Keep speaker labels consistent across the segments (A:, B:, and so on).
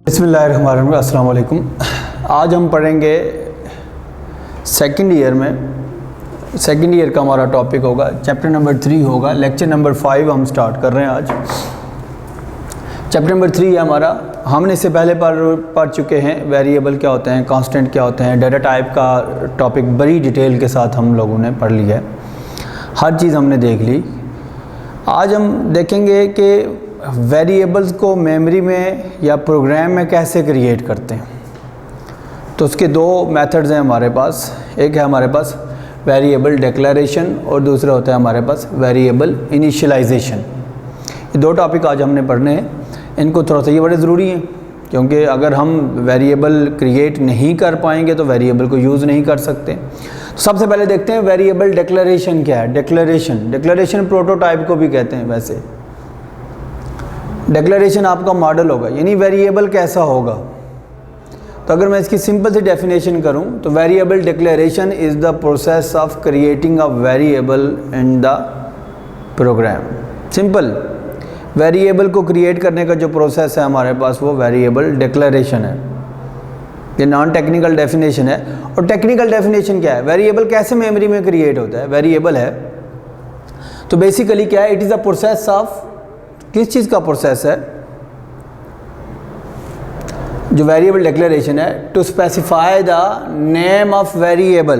A: बिस्मिल्लाहिर्रहमानिर्रहीम, अस्सलाम वालेकुम। आज हम पढ़ेंगे सेकंड ईयर का हमारा टॉपिक होगा, चैप्टर नंबर 3 होगा, लेक्चर नंबर 5 हम स्टार्ट कर रहे हैं आज। चैप्टर नंबर 3 है हमारा। हमने इससे पहले पढ़ चुके हैं वेरिएबल क्या होते हैं, कांस्टेंट क्या होते हैं, डाटा टाइप का टॉपिक बड़ी डिटेल के साथ हम लोगों ने पढ़ लिया है, हर चीज़ हमने देख ली। आज हम देखेंगे कि वेरिएबल्स को मेमोरी में या प्रोग्राम में कैसे क्रिएट करते हैं। तो उसके दो मेथड्स हैं हमारे पास। एक है हमारे पास वेरिएबल डिक्लेरेशन और दूसरा होता है हमारे पास वेरिएबल इनिशियलाइजेशन। ये दो टॉपिक आज हमने पढ़ने हैं। इनको थोड़ा सा ये बड़े ज़रूरी हैं, क्योंकि अगर हम वेरिएबल क्रिएट नहीं कर पाएंगे तो वेरिएबल को यूज़ नहीं कर सकते। सबसे पहले देखते हैं वेरिएबल डिक्लेरेशन क्या है। डिक्लेरेशन प्रोटोटाइप को भी कहते हैं। वैसे डिक्लेरेशन आपका मॉडल होगा, यानी वेरिएबल कैसा होगा। तो अगर मैं इसकी सिंपल सी डेफिनेशन करूं तो variable declaration is the process of creating a variable in the program. Simple, variable को क्रिएट करने का जो प्रोसेस है हमारे पास वो वेरिएबल डिक्लेरेशन है। ये नॉन टेक्निकल डेफिनेशन है। और टेक्निकल डेफिनेशन क्या है, वेरिएबल कैसे मेमोरी में क्रिएट होता है। वेरिएबल है तो बेसिकली क्या है, it is a process of, किस चीज़ का प्रोसेस है, जो वेरिएबल डिक्लेरेशन है, to specify the name of variable,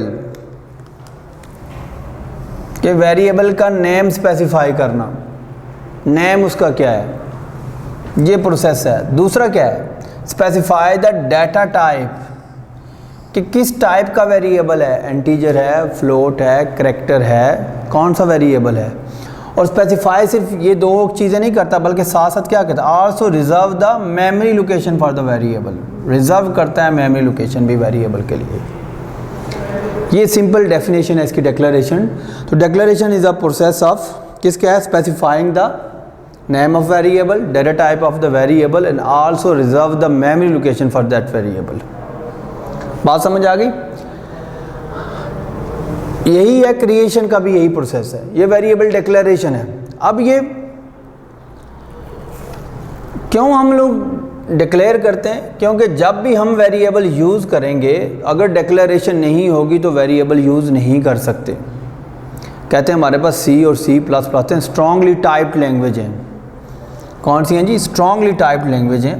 A: कि वेरिएबल का नेम स्पेसिफाई करना, नेम उसका क्या है, ये प्रोसेस है। दूसरा क्या है, स्पेसिफाई द डाटा टाइप, कि किस टाइप का वेरिएबल है, इंटीजर है, फ्लोट है, कैरेक्टर है, कौन सा वेरिएबल है। और स्पेसिफाई सिर्फ ये दो चीज़ें नहीं करता, बल्कि साथ साथ क्या करता है, also reserve the memory location for the variable, reserve करता है मेमोरी लोकेशन भी वेरिएबल के लिए। ये सिंपल डेफिनेशन है इसकी डिक्लेरेशन। तो declaration is a process of किसका है, specifying the name of variable, data type of the variable and also reserve the memory location for that variable. बात समझ आ गई। यही है क्रिएशन का भी, यही प्रोसेस है। ये वेरिएबल डिक्लेरेशन है। अब ये क्यों हम लोग डिक्लेयर करते हैं, क्योंकि जब भी हम वेरिएबल यूज़ करेंगे, अगर डिक्लेरेशन नहीं होगी तो वेरिएबल यूज़ नहीं कर सकते। कहते हैं हमारे पास सी और C++ हैं, स्ट्रांगली टाइप्ड लैंग्वेज हैं। कौन सी हैं जी, स्ट्रांगली टाइप्ड लैंग्वेज हैं।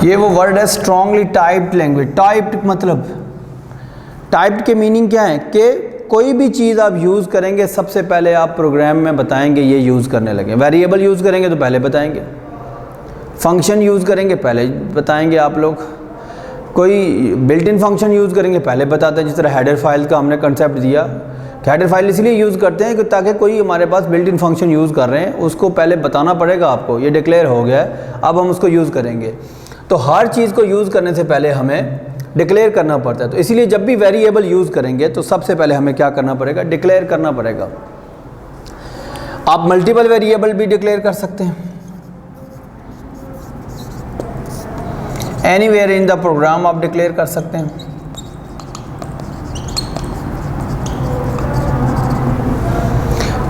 A: ये वो वर्ड है स्ट्रांगली टाइप्ड लैंग्वेज। टाइप्ड मतलब, टाइप्ड के मीनिंग क्या है, कि कोई भी चीज़ आप यूज़ करेंगे सबसे पहले आप प्रोग्राम में बताएंगे ये यूज़ करने लगे। वेरिएबल यूज़ करेंगे तो पहले बताएंगे, फंक्शन यूज़ करेंगे पहले बताएंगे आप लोग, कोई बिल्ट इन फंक्शन यूज़ करेंगे पहले बताते हैं। जिस तरह हेडर फाइल का हमने कंसेप्ट दिया, हेडर फाइल इसलिए यूज़ करते हैं कि ताकि कोई हमारे पास बिल्ट इन फंक्शन यूज़ कर रहे हैं उसको पहले बताना पड़ेगा आपको, ये डिक्लेयर हो गया है, अब हम उसको यूज़ करेंगे। तो हर चीज़ को यूज़ करने से पहले हमें डिक्लेयर करना पड़ता है। तो इसीलिए जब भी वेरिएबल यूज़ करेंगे तो सबसे पहले हमें क्या करना पड़ेगा, डिक्लेयर करना पड़ेगा। आप मल्टीपल वेरिएबल भी डिक्लेयर कर सकते हैं, एनीवेयर इन द प्रोग्राम आप डिक्लेयर कर सकते हैं।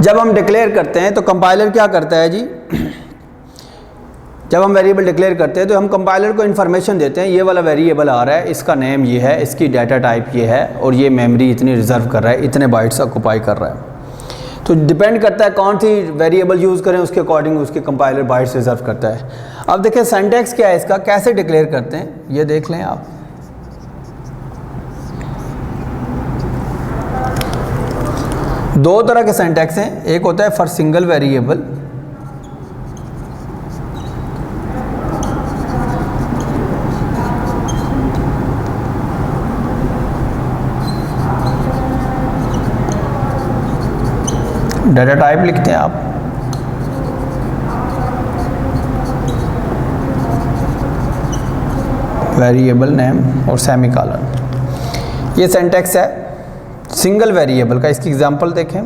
A: जब हम डिक्लेयर करते हैं तो कंपाइलर क्या करता है जी, जब हम वेरिएबल डिक्लेयर करते हैं तो हम कंपाइलर को इन्फॉर्मेशन देते हैं, ये वाला वेरिएबल आ रहा है, इसका नेम ये है, इसकी डाटा टाइप ये है और ये मेमोरी इतनी रिजर्व कर रहा है, इतने बाइट्स ऑक्यूपाई कर रहा है। तो डिपेंड करता है कौन सी वेरिएबल यूज़ करें, उसके अकॉर्डिंग उसके कंपाइलर बाइट्स रिजर्व करता है। अब देखिए सिंटैक्स क्या है इसका, कैसे डिक्लेयर करते हैं ये देख लें आप। दो तरह के सिंटैक्स हैं, एक होता है for single variable, data type लिखते हैं आप, वेरिएबल नेम और सेमीकोलन। ये सिंटैक्स है सिंगल वेरिएबल का। इसकी एग्जांपल देखें,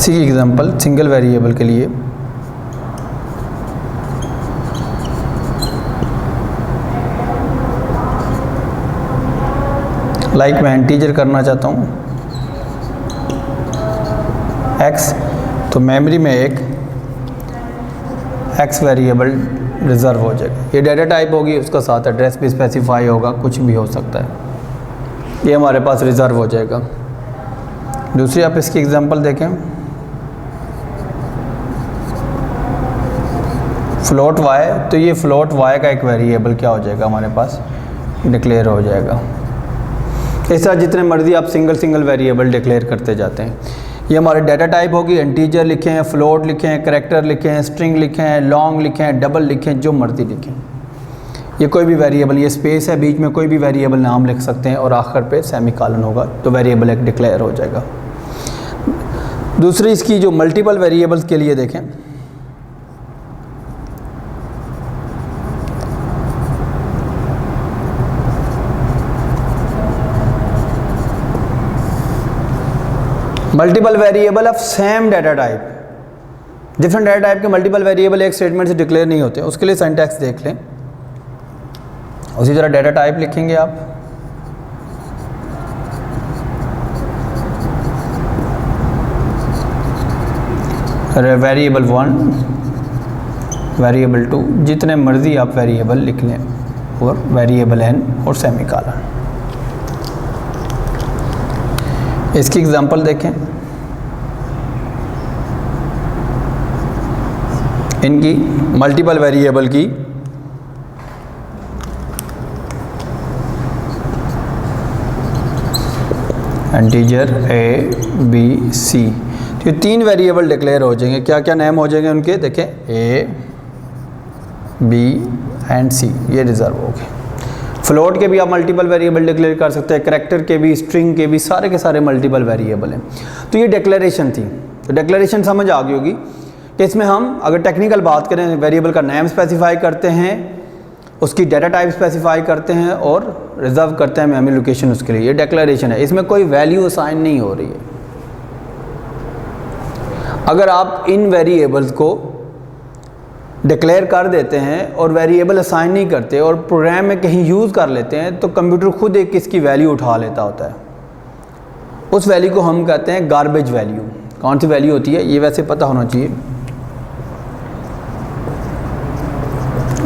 A: इसी की एग्जांपल सिंगल वेरिएबल के लिए मैं इंटीजर करना चाहता हूँ x, तो मेमोरी में एक x वेरिएबल रिजर्व हो जाएगा। ये डाटा टाइप होगी, उसका साथ एड्रेस भी स्पेसिफाई होगा, कुछ भी हो सकता है, ये हमारे पास रिजर्व हो जाएगा। दूसरी आप इसकी एग्जांपल देखें, फ्लोट y, तो ये फ्लोट y का एक वेरिएबल क्या हो जाएगा हमारे पास, डिक्लेयर हो जाएगा। इस तरह जितने मर्जी आप सिंगल वेरिएबल डिक्लेयर करते जाते हैं। ये हमारे डाटा टाइप होगी, इंटीजर लिखें हैं, फ्लोट लिखें हैं, करैक्टर लिखें हैं, स्ट्रिंग लिखें हैं, लॉन्ग लिखें हैं, डबल लिखें हैं, जो मर्जी लिखें। ये कोई भी वेरिएबल, ये स्पेस है बीच में, कोई भी वेरिएबल नाम लिख सकते हैं और आखिर पे सेमीकोलन होगा तो वेरिएबल एक डिक्लेयर हो जाएगा। दूसरी इसकी जो मल्टीपल वेरिएबल्स के लिए देखें, multiple variable of same data type, different data type के मल्टीपल वेरिएबल एक स्टेटमेंट से डिक्लेयर नहीं होते, उसके लिए सिंटैक्स देख लें। उसी तरह डाटा टाइप लिखेंगे आप, वेरिएबल 1, वेरिएबल 2, जितने मर्जी आप वेरिएबल लिख लें, और वेरिएबल n और सेमीकोलन। इसकी एग्जांपल देखें, इनकी मल्टीपल वेरिएबल की इंटीजर a b c, तो ये 3 वेरिएबल डिक्लेयर हो जाएंगे। क्या क्या नेम हो जाएंगे उनके, देखें a b एंड c, ये रिजर्व हो गए। फ्लोट के भी आप मल्टीपल वेरिएबल डिक्लेयर कर सकते हैं, करैक्टर के भी, स्ट्रिंग के भी, सारे के सारे मल्टीपल वेरिएबल हैं। तो ये डिक्लेरेशन थी। तो डिक्लेरेशन समझ आ गई होगी कि इसमें हम अगर टेक्निकल बात करें, वेरिएबल का नेम स्पेसिफाई करते हैं, उसकी डाटा टाइप स्पेसिफाई करते हैं और रिजर्व करते हैं मेमोरी लोकेशन उसके लिए। ये डिक्लेरेशन है, इसमें कोई वैल्यू असाइन नहीं हो रही है। अगर आप इन वेरिएबल्स को डिक्लेयर कर देते हैं और वेरिएबल असाइन नहीं करते और प्रोग्राम में कहीं यूज़ कर लेते हैं, तो कंप्यूटर खुद एक इसकी वैल्यू उठा लेता होता है। उस वैल्यू को हम कहते हैं गार्बेज वैल्यू। कौन सी वैल्यू होती है, ये वैसे पता होना चाहिए।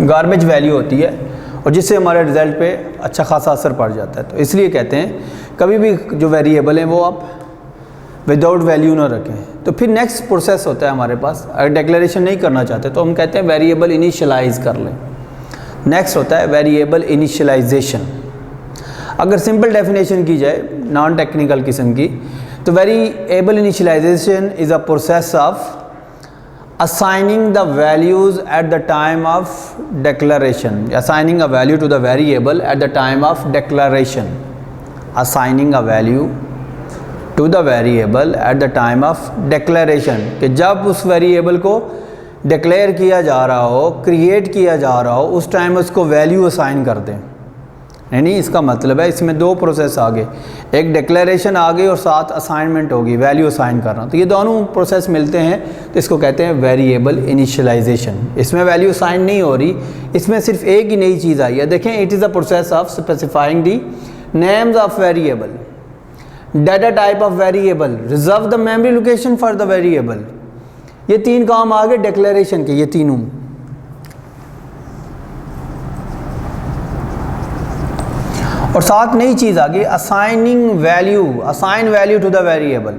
A: गार्बेज वैल्यू होती है और जिससे हमारे रिज़ल्ट पे अच्छा खासा असर पड़ जाता है। तो इसलिए कहते हैं कभी भी जो वेरिएबल हैं वो आप विदाउट वैल्यू ना रखें। तो फिर नेक्स्ट प्रोसेस होता है हमारे पास, अगर डिक्लेरेशन नहीं करना चाहते तो हम कहते हैं वेरिएबल इनिशियलाइज कर लें। नेक्स्ट होता है वेरिएबल इनिशियलाइजेशन। अगर सिंपल डेफिनेशन की जाए नॉन टेक्निकल किस्म की, तो variable initialization is a process of assigning the values at the time of declaration, assigning a value to the variable at the time of declaration, assigning a value to the variable at the time of declaration, कि जब उस variable को declare किया जा रहा हो, create किया जा रहा हो, उस टाइम उसको वैल्यू असाइन कर दें। नहीं, इसका मतलब है इसमें 2 प्रोसेस आ गए, एक डिक्लेरेशन आ गई और साथ असाइनमेंट होगी, वैल्यू असाइन करना। तो ये दोनों प्रोसेस मिलते हैं, तो इसको कहते हैं वेरिएबल इनिशियलाइजेशन। इसमें वैल्यू असाइन नहीं हो रही, इसमें सिर्फ एक ही नई चीज़ आई है। देखें, it is a process of specifying the names of variable, data type of variable, reserve the memory location for the variable. ये 3 काम आ गए डिक्लेरेशन के, ये तीनों। और साथ नई चीज़ आ गई assigning value, assign value to the variable.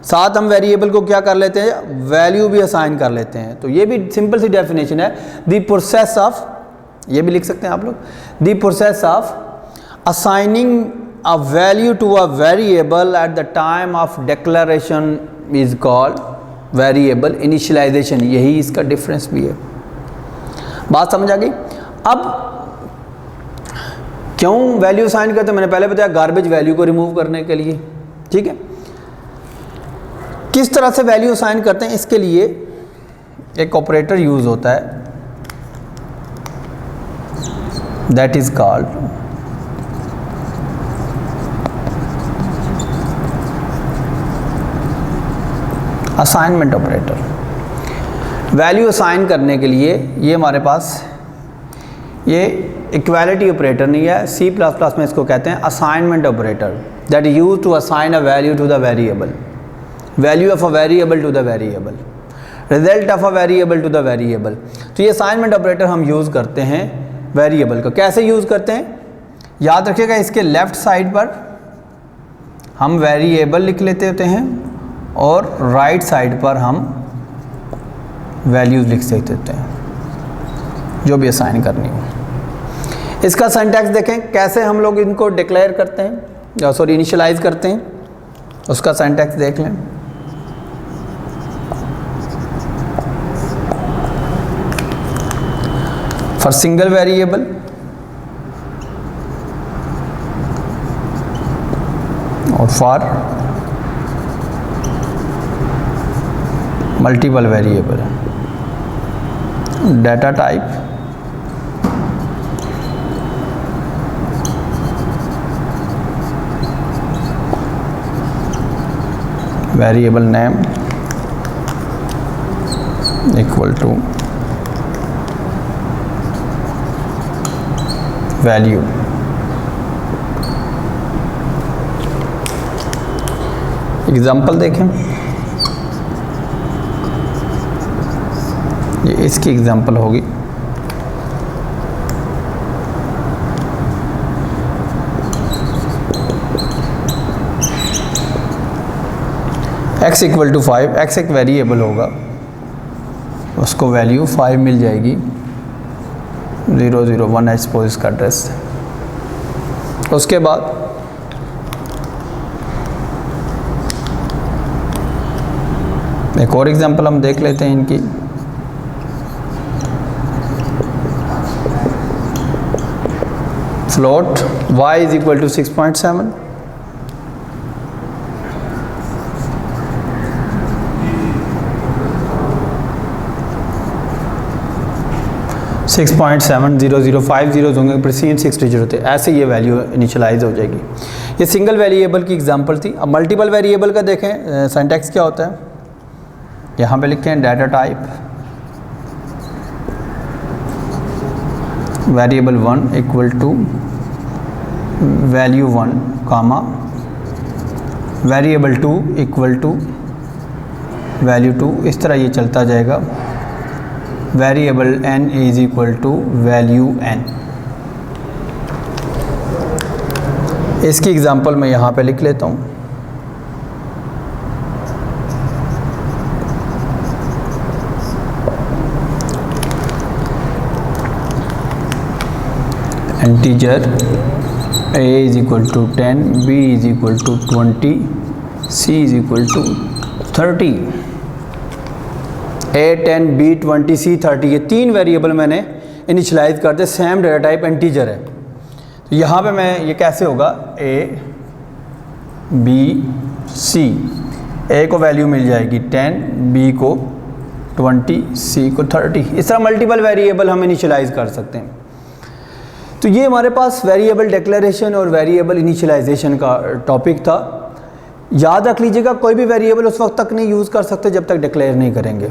A: साथ हम वेरिएबल को क्या कर लेते हैं, वैल्यू भी असाइन कर लेते हैं। तो ये भी सिंपल सी डेफिनेशन है, द प्रोसेस ऑफ, ये भी लिख सकते हैं आप लोग, the process of assigning a value to a variable at the time of declaration is called variable initialization. यही इसका डिफरेंस भी है। बात समझ आ गई। अब क्यों वैल्यू असाइन करते हैं, मैंने पहले बताया गार्बेज वैल्यू को रिमूव करने के लिए। ठीक है, किस तरह से वैल्यू असाइन करते हैं, इसके लिए एक ऑपरेटर यूज होता है, that is called assignment operator. Value assign करने के लिए ये हमारे पास ये इक्वालिटी ऑपरेटर नहीं है, सी प्लस प्लस में इसको कहते हैं assignment operator, that is use to assign a value to the variable, value of a variable to the variable, result of a variable to the variable. तो ये assignment operator हम use करते हैं variable को। कैसे यूज़ करते हैं, याद रखिएगा, इसके लेफ़्ट साइड पर हम वेरिएबल लिख लेते होते हैं और राइट साइड पर हम वैल्यूज़ लिख सकते होते हैं जो भी असाइन करनी हो। इसका सिंटैक्स देखें कैसे हम लोग इनको डिक्लेयर करते हैं, सॉरी इनिशियलाइज करते हैं, उसका सिंटैक्स देख लें। फॉर सिंगल वेरिएबल और for multiple variable, data type variable name equal to value. Example देखें, ये इसकी एग्जाम्पल होगी। x इक्वल टू 5, x एक वेरिएबल होगा, उसको वैल्यू 5 मिल जाएगी, 001 एक्सपोज का एड्रेस। उसके बाद एक और एग्जांपल हम देख लेते हैं इनकी। Float y is equal to 6.7, 6.70050 zeros होंगे, प्रीसीड 6 डिजिट होते हैं, ऐसे ये वैल्यू इनिशियलाइज हो जाएगी। ये सिंगल वेरिएबल की एग्जांपल थी। अब मल्टीपल वेरिएबल का देखें सिंटैक्स क्या होता है। यहाँ पे लिखे हैं data type variable 1 equal to value 1 comma variable 2 equal to value 2, इस तरह ये चलता जाएगा। Variable n is equal to value n। इसकी एग्जांपल मैं यहाँ पे लिख लेता हूँ। Integer a is equal to 10, b is equal to 20, c is equal to 30। a 10, b 20, c 30, ये तीन वेरिएबल मैंने इनिशियलाइज कर दिए। सेम डेटा टाइप इंटीजर है, तो यहाँ पे मैं ये कैसे होगा, a b c, a को वैल्यू मिल जाएगी 10, b को 20, c को 30। इस तरह मल्टीपल वेरिएबल हम इनिशियलाइज कर सकते हैं। तो ये हमारे पास वेरिएबल डिक्लेरेशन और वेरिएबल इनिशियलाइजेशन का टॉपिक था। याद रख लीजिएगा, कोई भी वेरिएबल उस वक्त तक नहीं यूज़ कर सकते जब तक डिक्लेयर नहीं करेंगे,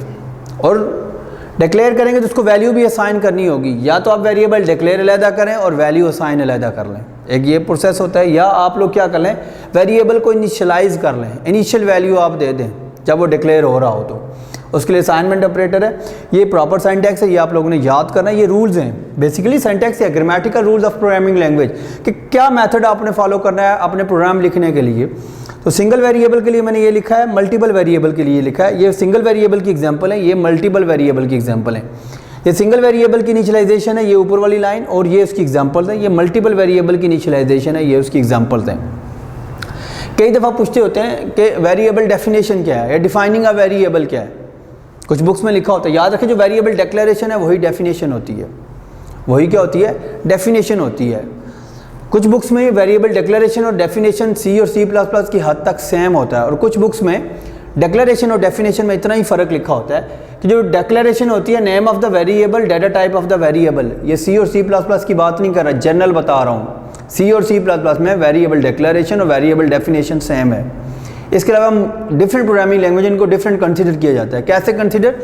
A: और डिक्लेयर करेंगे तो उसको वैल्यू भी असाइन करनी होगी। या तो आप वेरिएबल डिक्लेयर अलहदा करें और वैल्यू असाइन अलहदा कर लें, एक ये प्रोसेस होता है। या आप लोग क्या कर लें, वेरिएबल को इनिशियलाइज कर लें, इनिशियल वैल्यू आप दे दें जब वो डिक्लेयर हो रहा हो, तो उसके लिए असाइनमेंट ऑपरेटर है। ये प्रॉपर सिंटैक्स है, ये आप लोगों ने याद करना है। ये रूल्स हैं, बेसिकली सिंटैक्स है, grammatical rules of programming language, कि क्या मेथड आपने फॉलो करना है अपने प्रोग्राम लिखने के लिए। तो सिंगल वेरिएबल के लिए मैंने ये लिखा है, मल्टीपल वेरिएबल के लिए लिखा है। ये सिंगल वेरिएबल की एग्जांपल है, ये मल्टीपल वेरिएबल की एग्जांपल है। ये सिंगल वेरिएबल की इनिशियलाइजेशन है, ये ऊपर वाली लाइन, और ये उसकी एग्जांपल्स हैं। ये मल्टीपल वेरिएबल की इनिशियलाइजेशन है, ये उसकी एग्जांपल्स हैं। कई दफ़ा पूछते होते हैं कि वेरिएबल डेफिनेशन क्या है या डिफाइनिंग अ वेरिएबल क्या है, कुछ बुक्स में लिखा होता है। याद रखें, जो वेरिएबल डिक्लेरेशन है वही डेफिनेशन होती है, वही क्या होती है, डेफिनेशन होती है। कुछ बुक्स में वेरिएबल डिक्लेरेशन और डेफिनेशन सी और C++ की हद तक सेम होता है, और कुछ बुक्स में डिक्लेरेशन और डेफिनेशन में इतना ही फ़र्क लिखा होता है कि जो डिक्लेरेशन होती है, name of the variable, data type of the variable, ये C और C++ की बात नहीं कर रहा, जनरल बता रहा हूँ। C और C++ में वेरिएबल डिक्लेरेशन और वेरिएबल डेफिनेशन सेम है। इसके अलावा हम डिफरेंट प्रोग्रामिंग लैंग्वेज इनको डिफरेंट कंसीडर किया जाता है। कैसे कंसीडर?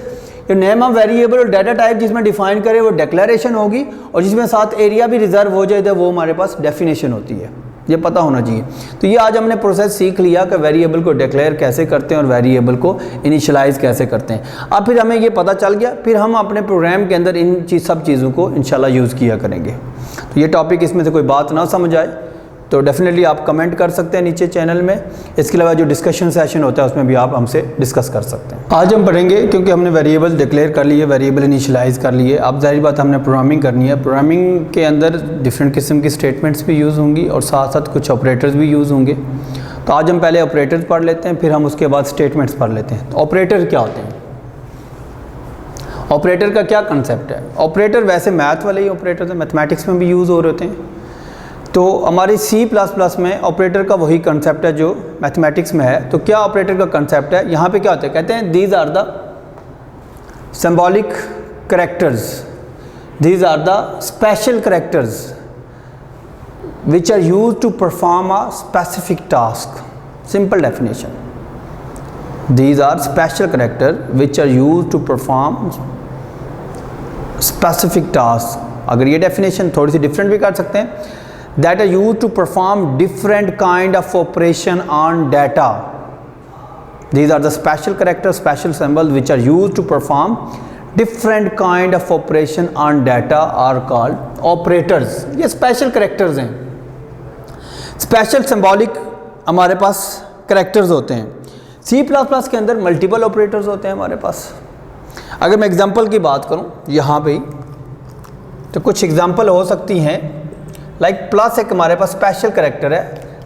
A: नेम ऑफ वेरिएबल और डाटा टाइप जिसमें डिफाइन करे वो डिक्लेरेशन होगी, और जिसमें साथ एरिया भी रिजर्व हो जाए तो वो हमारे पास डेफिनेशन होती है। ये पता होना चाहिए। तो ये आज हमने प्रोसेस सीख लिया कि वेरिएबल को डिक्लेयर कैसे करते हैं और वेरिएबल को इनिशियलाइज कैसे करते हैं। अब फिर हमें ये पता चल गया, फिर हम अपने प्रोग्राम के अंदर इन सब चीज़ों को इंशाल्लाह यूज़ किया करेंगे। तो ये टॉपिक इसमें से कोई बात ना समझ आए तो डेफिनेटली आप कमेंट कर सकते हैं नीचे चैनल में। इसके अलावा जो डिस्कशन सेशन होता है उसमें भी आप हमसे डिस्कस कर सकते हैं। आज हम पढ़ेंगे, क्योंकि हमने वेरिएबल डिक्लेयर कर लिए, वेरिएबल इनिशियलाइज़ कर लिए, अब जाहिर बात हमने प्रोग्रामिंग करनी है। प्रोग्रामिंग के अंदर डिफरेंट किस्म की स्टेटमेंट्स भी यूज़ होंगी और साथ साथ कुछ ऑपरेटर्स भी यूज़ होंगे। तो आज हम पहले ऑपरेटर्स पढ़ लेते हैं, फिर हम उसके बाद स्टेटमेंट्स पढ़ लेते हैं। तो ऑपरेटर क्या होते हैं? ऑपरेटर का क्या कंसेप्ट है? ऑपरेटर वैसे मैथ वाले ही ऑपरेटर हैं, मैथमेटिक्स में भी यूज़ हो रहे होते हैं। तो हमारी C++ में ऑपरेटर का वही कंसेप्ट है जो मैथमेटिक्स में है। तो क्या ऑपरेटर का कंसेप्ट है? यहाँ पे क्या होता है? कहते हैं these are the symbolic characters, these are the special characters which are used to perform a specific task. Simple definition, these are special character which are used to perform specific task. अगर ये definition थोड़ी सी different भी कर सकते हैं, that are used to perform different kind of operation on data. These are the special characters, special symbols which are used to perform different kind of operation on data are called operators. ये special characters हैं, special symbolic हमारे पास characters होते हैं। C++ के अंदर multiple operators होते हैं हमारे पास। अगर मैं एग्जाम्पल की बात करूँ यहाँ पे, तो कुछ एग्जाम्पल हो सकती हैं। लाइक प्लस एक हमारे पास स्पेशल कैरेक्टर है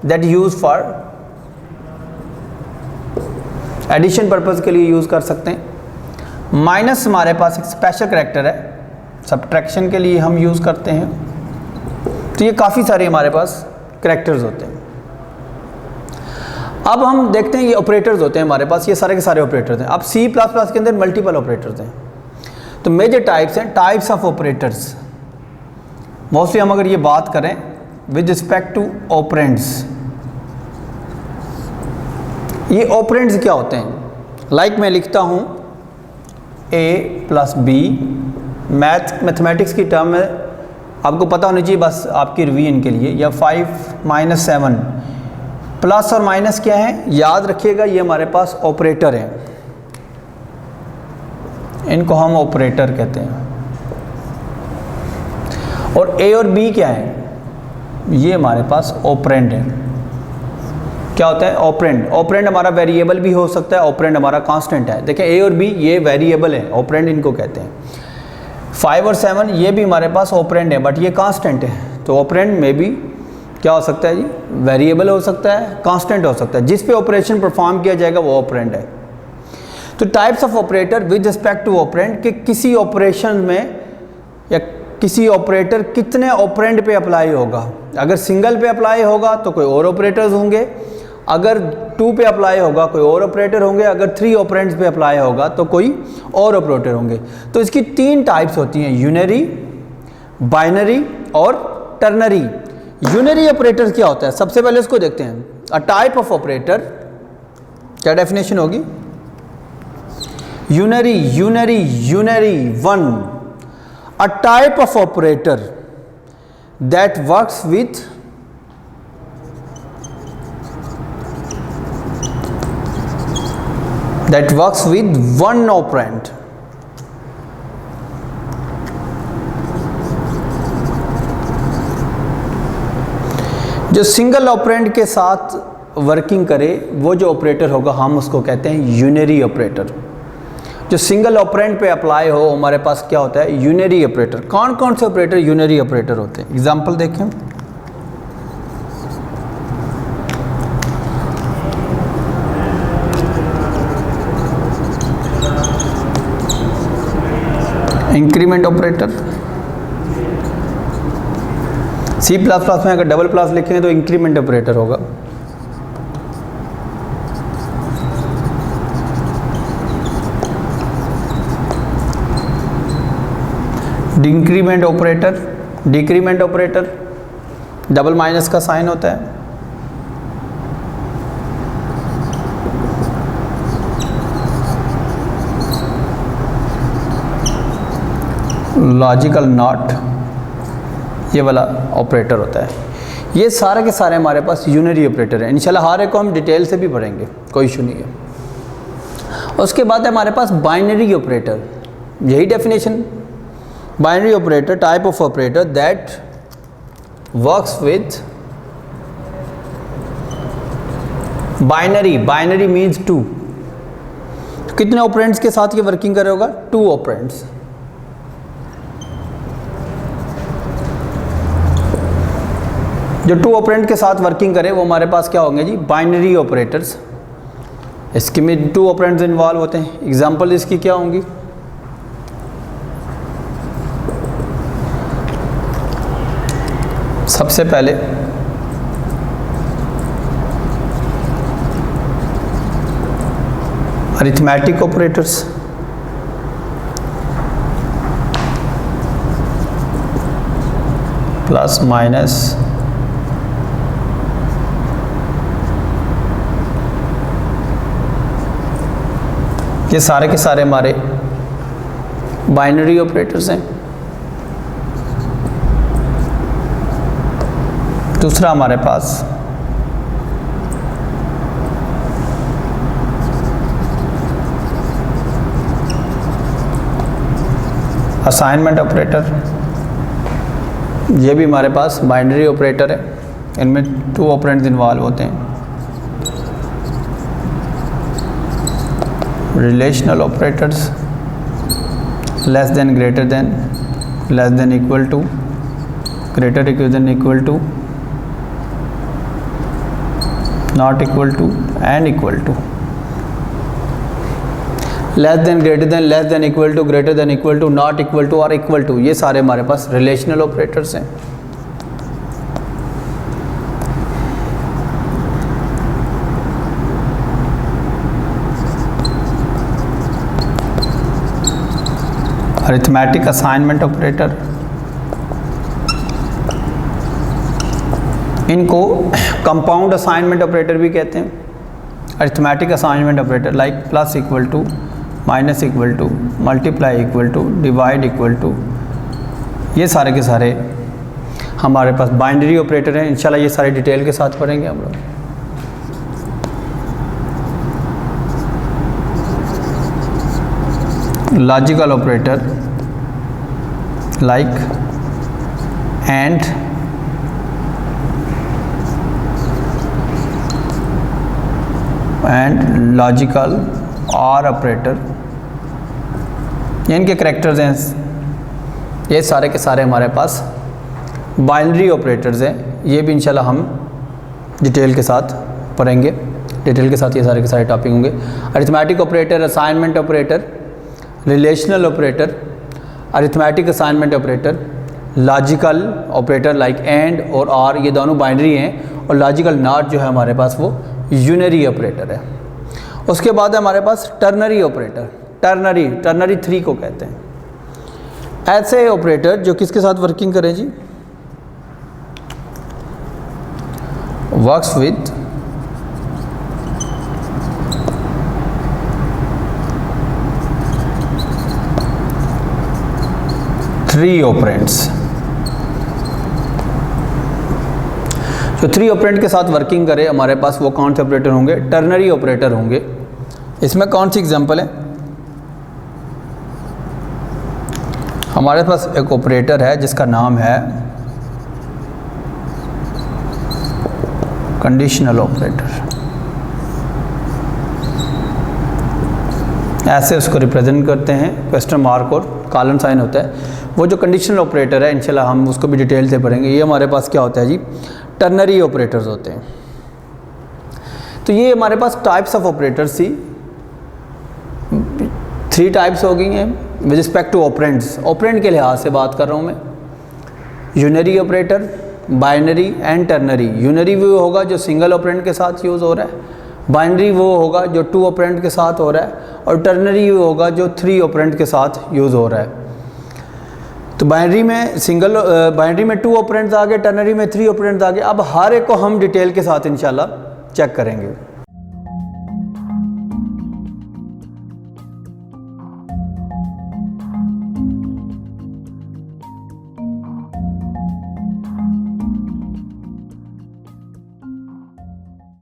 A: that use for addition purpose के लिए यूज़ कर सकते हैं। माइनस हमारे पास एक स्पेशल कैरेक्टर है, सब्ट्रैक्शन के लिए हम यूज़ करते हैं। तो ये काफ़ी सारे हमारे पास कैरेक्टर्स होते हैं। अब हम देखते हैं ये ऑपरेटर्स होते हैं हमारे पास, ये सारे के सारे ऑपरेटर्स हैं। अब C++ के अंदर मल्टीपल ऑपरेटर्स हैं। तो मेजर टाइप्स हैं, टाइप्स ऑफ ऑपरेटर्स। मोस्टली हम अगर ये बात करें विद रिस्पेक्ट टू ऑपरेंड्स, ये ऑपरेंड्स क्या होते हैं? लाइक मैं लिखता हूँ A + B, मैथमेटिक्स की टर्म में आपको पता होनी चाहिए बस आपकी रिवीजन के लिए, या 5 - 7 प्लस और माइनस क्या है याद रखिएगा, ये हमारे पास ऑपरेटर हैं, इनको हम ऑपरेटर कहते हैं। और A और B क्या है? ये हमारे पास ऑपरेंड है। क्या होता है? ऑपरेंड। ऑपरेंड हमारा वेरिएबल भी हो सकता है, ऑपरेंड हमारा कांस्टेंट है। देखें A और B ये वेरिएबल है, ऑपरेंड इनको कहते हैं। 5 और 7 ये भी हमारे पास ऑपरेंड है, बट ये कांस्टेंट है। तो ऑपरेंड में भी क्या हो सकता है जी? वेरिएबल हो सकता है, कांस्टेंट हो सकता है। जिस पे ऑपरेशन परफॉर्म किया जाएगा वो ऑपरेंड है। तो types of operator with respect to operand, कि किसी ऑपरेशन में या किसी ऑपरेटर कितने ऑपरेंड पे अप्लाई होगा। अगर सिंगल पे अप्लाई होगा तो कोई और ऑपरेटर्स होंगे, अगर 2 पे अप्लाई होगा कोई और ऑपरेटर होंगे, अगर 3 ऑपरेंड्स पे अप्लाई होगा तो कोई और ऑपरेटर होंगे। तो इसकी 3 टाइप्स होती हैं, यूनरी, बाइनरी और टर्नरी। यूनरी ऑपरेटर क्या होता है? सबसे पहले उसको देखते हैं। अ टाइप ऑफ ऑपरेटर, क्या डेफिनेशन होगी? Unary, unary, unary 1, a type of operator that works with one operand. जो सिंगल ऑपरेंड के साथ वर्किंग करे वो जो ऑपरेटर होगा हम उसको कहते हैं यूनरी ऑपरेटर। जो सिंगल ऑपरेंड पे अप्लाई हो हमारे पास क्या होता है? Unary operator. कौन कौन से ऑपरेटर यूनरी ऑपरेटर होते हैं? एग्जांपल देखें। Increment operator. C++ में अगर डबल प्लस लिखेंगे तो इंक्रीमेंट ऑपरेटर होगा। Decrement operator, decrement operator double minus का साइन होता है। लॉजिकल नॉट, ये वाला ऑपरेटर होता है। ये सारे के सारे हमारे पास यूनरी ऑपरेटर हैं। इंशाल्लाह हर एक को हम डिटेल से भी पढ़ेंगे, कोई इशू नहीं है। उसके बाद है हमारे पास बाइनरी ऑपरेटर, यही definition. Binary operator, type of operator that works with binary, binary means two. कितने ऑपरेंड्स के साथ ये वर्किंग करे होगा? Two operands. जो टू ऑपरेंड के साथ वर्किंग करे वो हमारे पास क्या होंगे जी? Binary operators. इसके में टू ऑपरेंड्स इन्वॉल्व होते हैं। एग्जांपल इसकी क्या होंगी? सबसे पहले अरिथमेटिक ऑपरेटर्स, प्लस माइनस, ये सारे के सारे हमारे बाइनरी ऑपरेटर्स हैं। दूसरा हमारे पास असाइनमेंट ऑपरेटर, ये भी हमारे पास बाइनरी ऑपरेटर है। इनमें टू ऑपरेंड्स इन्वॉल्व होते हैं। Relational operators, less than, greater than, less than equal to, greater equal than equal to, not equal to and equal to. Less than, greater than, less than equal to, greater than equal to, not equal to और equal to, ये सारे हमारे पास relational operators हैं। Arithmetic assignment operator, इनको compound assignment operator भी कहते हैं। Arithmetic assignment operator like plus equal to, minus equal to, multiply equal to, divide equal to, ये सारे के सारे हमारे पास बाइनरी ऑपरेटर हैं। इंशाल्लाह ये सारे डिटेल के साथ पढ़ेंगे हम लोग। Logical operator like and, logical और ऑपरेटर, ये इनके करेक्टर्स हैं। ये सारे के सारे हमारे पास बाइनरी ऑपरेटर्स हैं। ये भी इंशाल्लाह हम डिटेल के साथ पढ़ेंगे। डिटेल के साथ ये सारे के सारे टॉपिक होंगे। Arithmetic operator, assignment operator, relational operator, arithmetic assignment operator, logical operator like and और आर, ये दोनों बाइनरी हैं। और लॉजिकल नॉट जो है हमारे पास वो यूनरी ऑपरेटर है। उसके बाद हमारे पास टर्नरी ऑपरेटर, टर्नरी 3 को कहते हैं। ऐसे ऑपरेटर जो किसके साथ वर्किंग करें जी? Works with three operands. जो थ्री ऑपरेंड के साथ वर्किंग करे हमारे पास वो कौन से ऑपरेटर होंगे? टर्नरी ऑपरेटर होंगे। इसमें कौन सी एग्जांपल है? हमारे पास एक ऑपरेटर है जिसका नाम है कंडीशनल ऑपरेटर। ऐसे उसको रिप्रेजेंट करते हैं, क्वेश्चन मार्क और कॉलन साइन होता है। वो जो कंडीशनल ऑपरेटर है इंशाल्लाह हम उसको भी डिटेल से पढ़ेंगे। ये हमारे पास क्या होता है जी? टर्नरी ऑपरेटर्स होते हैं। तो ये हमारे पास टाइप्स ऑफ ऑपरेटर्स थी, 3 टाइप्स हो गई हैं with respect to operands. Operand के लिहाज से बात कर रहा हूँ मैं। Unary operator, binary and ternary. Unary वो होगा जो सिंगल ऑपरेंड के साथ यूज़ हो रहा है, बाइनरी वो होगा जो 2 ऑपरेंड के साथ हो रहा है, और टर्नरी वो होगा जो 3 ऑपरेंड के साथ यूज़ हो रहा है। तो बाइनरी में 2 ऑपरेंड्स आ गए, टर्नरी में 3 ऑपरेंड्स आ गए। अब हर एक को हम डिटेल के साथ इंशाल्लाह चेक करेंगे।